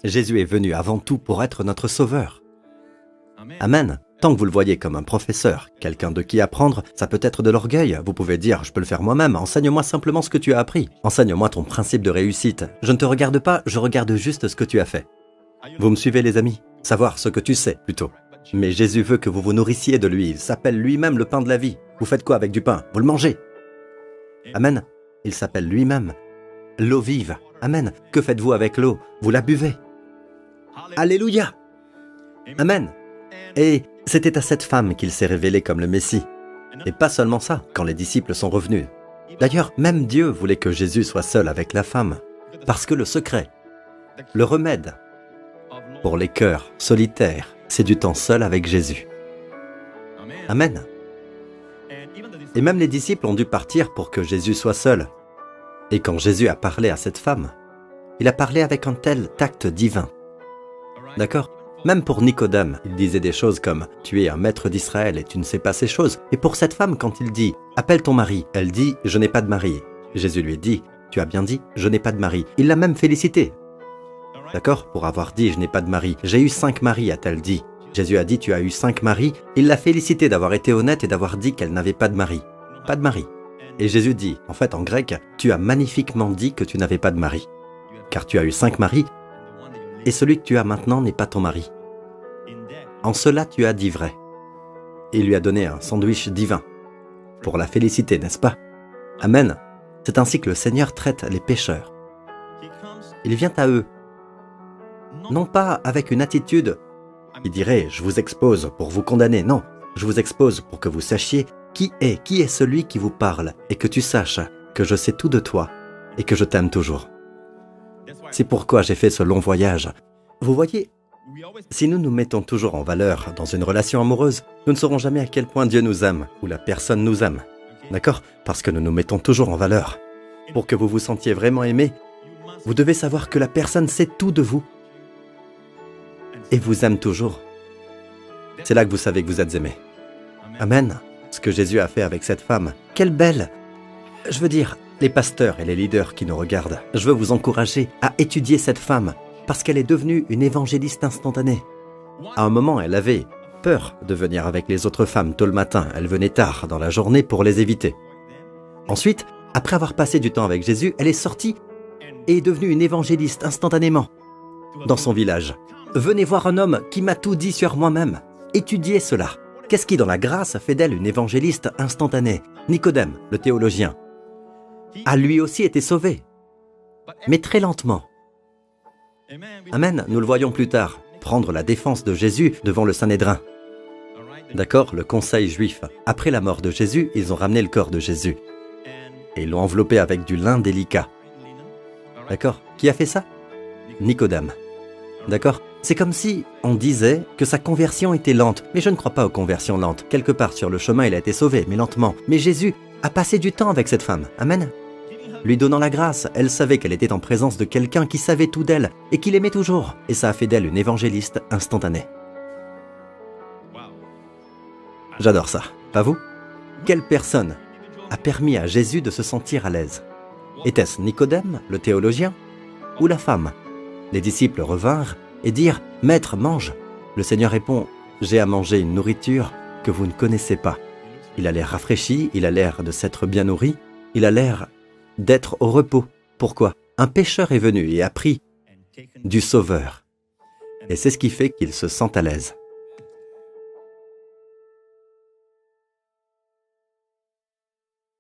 Jésus est venu avant tout pour être notre sauveur. Amen. Tant que vous le voyez comme un professeur, quelqu'un de qui apprendre, ça peut être de l'orgueil. Vous pouvez dire, je peux le faire moi-même, enseigne-moi simplement ce que tu as appris. Enseigne-moi ton principe de réussite. Je ne te regarde pas, je regarde juste ce que tu as fait. Vous me suivez les amis? Savoir ce que tu sais, plutôt. Mais Jésus veut que vous vous nourrissiez de lui. Il s'appelle lui-même le pain de la vie. Vous faites quoi avec du pain? Vous le mangez. Amen. Il s'appelle lui-même l'eau vive. Amen. Que faites-vous avec l'eau? Vous la buvez. Alléluia. Amen. Et c'était à cette femme qu'il s'est révélé comme le Messie. Et pas seulement ça, quand les disciples sont revenus. D'ailleurs, même Dieu voulait que Jésus soit seul avec la femme. Parce que le secret, le remède pour les cœurs solitaires, c'est du temps seul avec Jésus. Amen. Et même les disciples ont dû partir pour que Jésus soit seul. Et quand Jésus a parlé à cette femme, il a parlé avec un tel tact divin. D'accord? Même pour Nicodème, il disait des choses comme « Tu es un maître d'Israël et tu ne sais pas ces choses ». Et pour cette femme, quand il dit « Appelle ton mari », elle dit « Je n'ai pas de mari ». Jésus lui dit « Tu as bien dit, je n'ai pas de mari ». Il l'a même félicité. D'accord? Pour avoir dit « Je n'ai pas de mari ». « J'ai eu 5 maris », a-t-elle dit. Jésus a dit « Tu as eu 5 maris ». Il l'a félicité d'avoir été honnête et d'avoir dit qu'elle n'avait pas de mari. Pas de mari. Et Jésus dit, en fait en grec, « Tu as magnifiquement dit que tu n'avais pas de mari. Car tu as eu 5 maris, et celui que tu as maintenant n'est pas ton mari. En cela, tu as dit vrai. » Et il lui a donné un sandwich divin. Pour la féliciter, n'est-ce pas? Amen. C'est ainsi que le Seigneur traite les pécheurs. Il vient à eux. Non pas avec une attitude qui dirait « Je vous expose pour vous condamner ». Non, je vous expose pour que vous sachiez qui est celui qui vous parle et que tu saches que je sais tout de toi et que je t'aime toujours. C'est pourquoi j'ai fait ce long voyage. Vous voyez, si nous nous mettons toujours en valeur dans une relation amoureuse, nous ne saurons jamais à quel point Dieu nous aime ou la personne nous aime. D'accord? Parce que nous nous mettons toujours en valeur. Pour que vous vous sentiez vraiment aimé, vous devez savoir que la personne sait tout de vous et vous aime toujours. C'est là que vous savez que vous êtes aimé. Amen. Ce que Jésus a fait avec cette femme, quelle belle! Je veux dire, les pasteurs et les leaders qui nous regardent, je veux vous encourager à étudier cette femme parce qu'elle est devenue une évangéliste instantanée. À un moment, elle avait peur de venir avec les autres femmes tôt le matin. Elle venait tard dans la journée pour les éviter. Ensuite, après avoir passé du temps avec Jésus, elle est sortie et est devenue une évangéliste instantanément dans son village. Venez voir un homme qui m'a tout dit sur moi-même. Étudiez cela. Qu'est-ce qui, dans la grâce, fait d'elle une évangéliste instantanée? Nicodème, le théologien, a lui aussi été sauvé, mais très lentement. Amen, nous le voyons plus tard, prendre la défense de Jésus devant le Sanhédrin. D'accord, le conseil juif. Après la mort de Jésus, ils ont ramené le corps de Jésus et l'ont enveloppé avec du lin délicat. D'accord? Qui a fait ça? Nicodème. D'accord? C'est comme si on disait que sa conversion était lente. Mais je ne crois pas aux conversions lentes. Quelque part sur le chemin, il a été sauvé, mais lentement. Mais Jésus a passé du temps avec cette femme. Amen. Lui donnant la grâce, elle savait qu'elle était en présence de quelqu'un qui savait tout d'elle et qui l'aimait toujours. Et ça a fait d'elle une évangéliste instantanée. J'adore ça. Pas vous? Quelle personne a permis à Jésus de se sentir à l'aise? Était-ce Nicodème, le théologien, ou la femme? Les disciples revinrent et dirent « Maître, mange !» Le Seigneur répond « J'ai à manger une nourriture que vous ne connaissez pas. » Il a l'air rafraîchi, il a l'air de s'être bien nourri, il a l'air d'être au repos. Pourquoi? Un pécheur est venu et a pris du Sauveur. Et c'est ce qui fait qu'il se sent à l'aise.